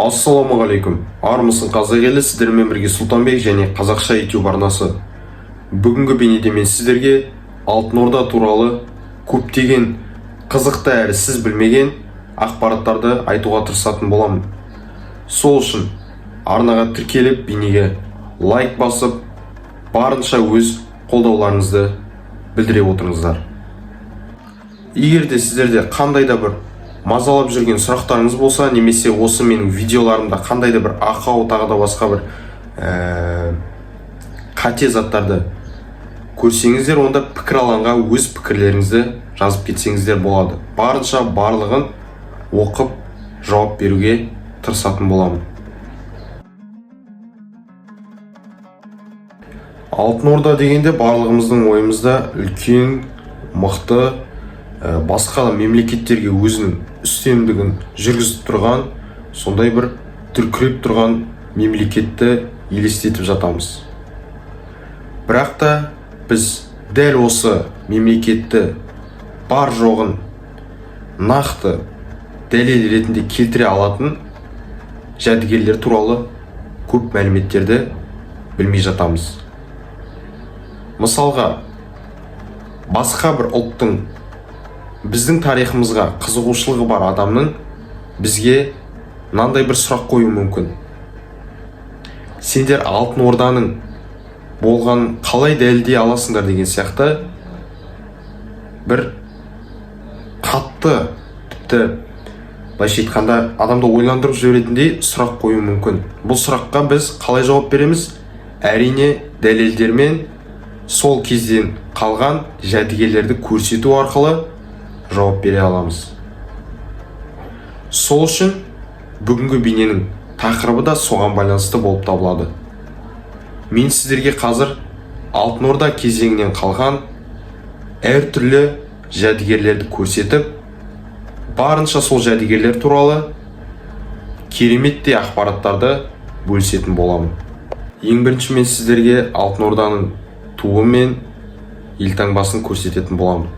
Ассаламағалейкум. Армысың қазақ елі, сіздермен бірге Сұлтанбек және қазақша YouTube арнасы. Бүгінгі бейнеде мен сіздерге Алтын Орда туралы көптеген қызықты әрі сіз білмеген ақпараттарды айтуға тырысатын боламын. Сол үшін арнаға тіркеліп, бейнеге лайк басып, барынша өз қолдауларыңызды білдіре отырыңыздар. Егер де сіздерде қандай да бір мазалап жүрген сұрақтарыңыз болса, немесе осы менің видеоларымда қандай да бір ақау тағы да басқа бір қате заттарды көрсеңіздер, онда пікір алаңға өз пікірлеріңізді жазып кетсеңіздер болады. Барынша барлығын оқып жауап беруге тырысатын боламын. Алтын Орда дегенде барлығымыздың ойымызда үлкен, мықты, басқа да мемлекеттерге өзінің үстемдігін жүргізіп тұрған, сондай бір дүркіреп тұрған мемлекетті елестетіп жатамыз. Бірақ та біз дәл осы мемлекетті бар жоғын нақты дәлел ретінде келтіре алатын жәдігерлер туралы көп мәліметтерді білмей жатамыз. Мысалға, басқа бір ұлттың біздің тарихымызға қызығушылығы бар адамның бізге мынандай бір сұрақ қою мүмкін. Сендер Алтын Орданың болғанын қалай дәлелдей аласыңдар деген сияқты бір қатты, тіпті былайша айтқанда адамды ойландырып жіберетіндей сұрақ қою мүмкін. Бұл сұраққа біз қалай жауап береміз? Әрине дәлелдермен сол кезден қалған жәдігерлерді көрсету арқылы жауап бере аламыз. Сол үшін бүгінгі бейненің тақырыбы да соған байланысты болып табылады. Мен сіздерге қазір Алтын Орда кезеңінен қалған әртүрлі жәдігерлерді көрсетіп, барынша сол жәдігерлер туралы кереметтей ақпараттарды бөлісетін боламын. Ең бірінші мен сіздерге Алтын Орданың туы мен елтаңбасын көрсететін боламын.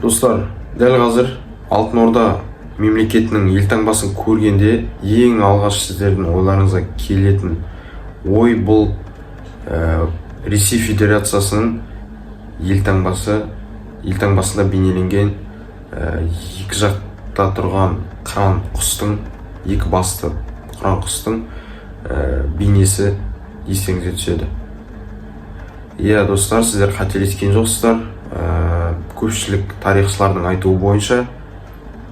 Достар, дәл қазір Алтын Орда мемлекетінің елтаңбасын көргенде ең алғаш сіздердің ойларыңызға келетін ой бұл Ресей Федерациясының елтаңбасында бейнеленген екі жақта тұрған қыран құстың, екі басты қыран құстың бейнесі есіңізге түседі. Иә, достар, сіздер қателескен жоқсыздар. Көпшілік тарихшылардың айтуы бойынша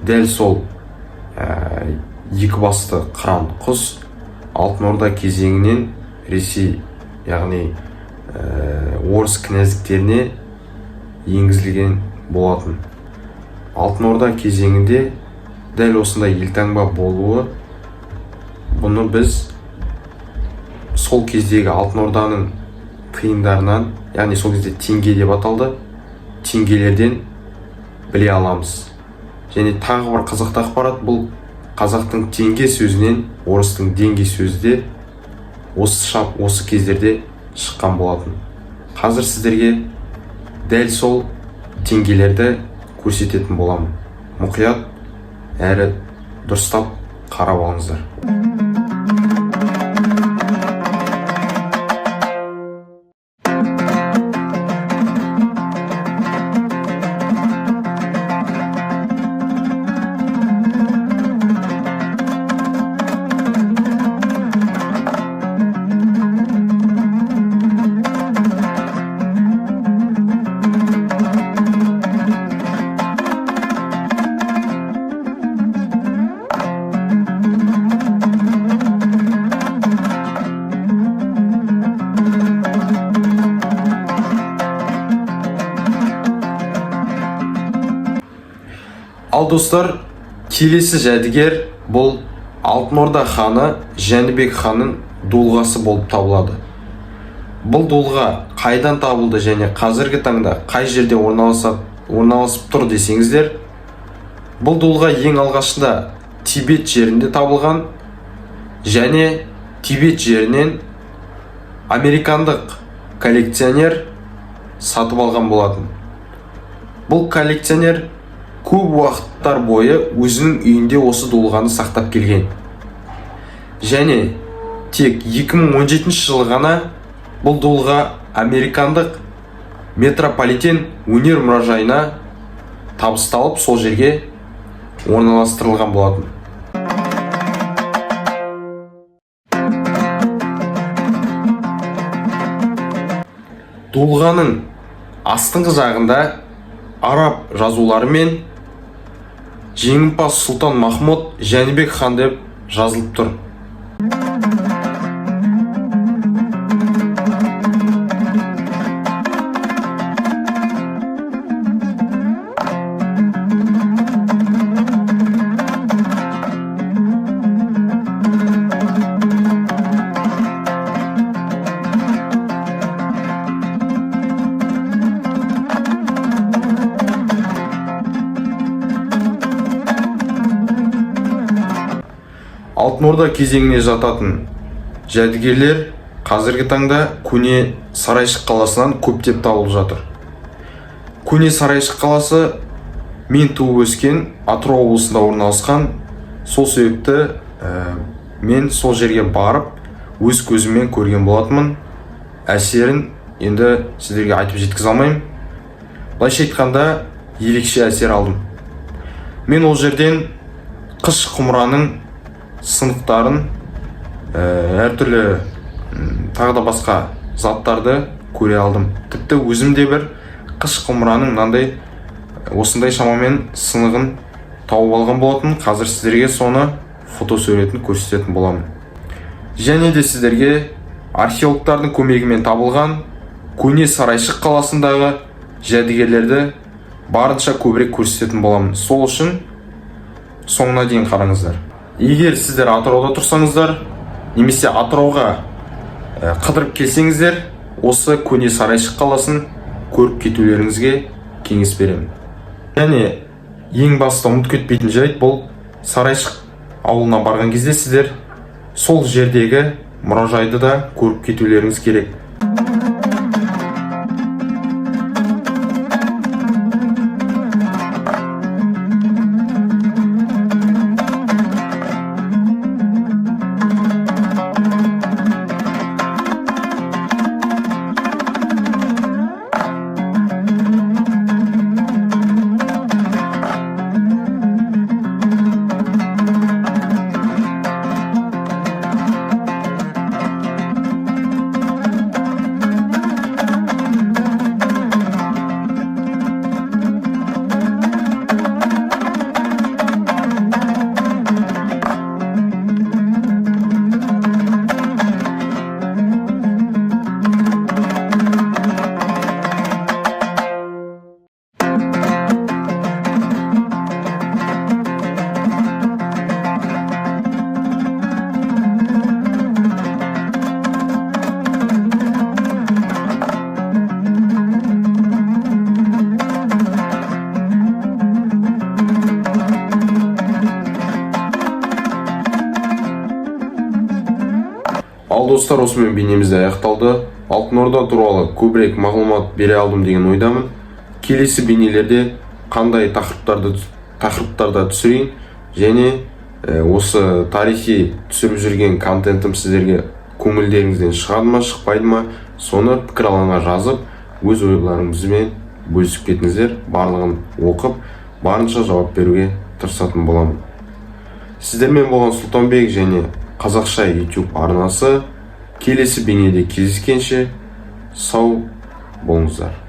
дәл сол екі басты қыран құс Алтын Орда кезеңінен Ресей, яғни орыс князьдіктеріне енгізілген болатын. Алтын Орда кезеңінде дәл осындай елтаңба болуы, бұны біз сол кездегі Алтын Орданың тиындарынан, яғни сол кезде теңге деп аталды, теңгелерден біле аламыз. Және тағы бір қызықты ақпарат, бұл қазақтың теңге сөзінен орыстың денге сөзі де осы кездерде шыққан болатын. Қазір сіздерге дәл сол теңгелерді көрсететін боламын. Мұқият әрі дұрыстап қарап алыңыздар. Ал достар, келесі жәдігер бұл Алтын Орда ханы Жәнібек ханның дулғасы болып табылады. Бұл дулға қайдан табылды және қазіргі таңда қай жерде орналасып тұр десеңіздер, бұл дулға ең алғашында Тибет жерінде табылған және Тибет жерінен американдық коллекционер сатып алған болатын. Бұл коллекционер көп уақыттар бойы өзінің үйінде осы дулғаны сақтап келген. Және тек 2017 жылы ғана бұл дулға американдық метрополитен өнер мұражайына табысталып, сол жерге орналастырылған болатын. Дулғаның астыңғы жағында араб жазулары мен жеңімпаз Сұлтан Махмұд Жәнібек хан деп жазылып тұр. Алтын Орда кезеңіне жататын жәдігерлер қазіргі таңда көне Сарайшық қаласынан көптеп табылып жатыр. Көне Сарайшық қаласы мен туып өскен Атырау облысында орналасқан. Сол себепті мен сол жерге барып өз көзіммен көрген болатынмын. Әсерін енді сіздерге айтып жеткізе алмаймын. Былайша айтқанда ерекше әсер алдым. Мен ол жерден қыш құмыраның сынықтарын, әртүрлі тағы да басқа заттарды көре алдым. Тіпті өзімде бір қыш құмыраның мынандай осындай шамамен сынығын тауып алған болатын. Қазір сіздерге соны фотосуретін көрсететін боламын. Және де сіздерге археологтардың көмегімен табылған көне Сарайшық қаласындағы жәдігерлерді барынша көбірек көрсететін боламын. Сол үшін соңына дейін қараңыздар. Егер сіздер Атырауда тұрсаңыздар, немесе Атырауға қыдырып келсеңіздер, осы көне Сарайшық қаласын көріп кетулеріңізге кеңес беремін. Және ең басты ұмытып кетпейтін жайт, бұл Сарайшық ауылына барған кезде сіздер сол жердегі мұражайды да көріп кетулеріңіз керек. Ал достар, осымен бейнемізді аяқталды. Алтын Орда туралы көбірек мағлұмат бере алдым деген ойдамын. Келесі бейнелерде қандай тақырыптарда түсірейін және осы тарихи түсіріп жүрген контентім сіздерге көңілдеріңізден шығады ма, шықпайды ма, соны пікір алаңға жазып, өз ойларыңызбен бөлісіп кетіңіздер. Барлығын оқып, барынша жауап беруге тырысатын боламын. Сіздермен болған Сұлтанбек және Қазақша YouTube арнасы. Келесі бейнеде кездескенше сау болыңыздар.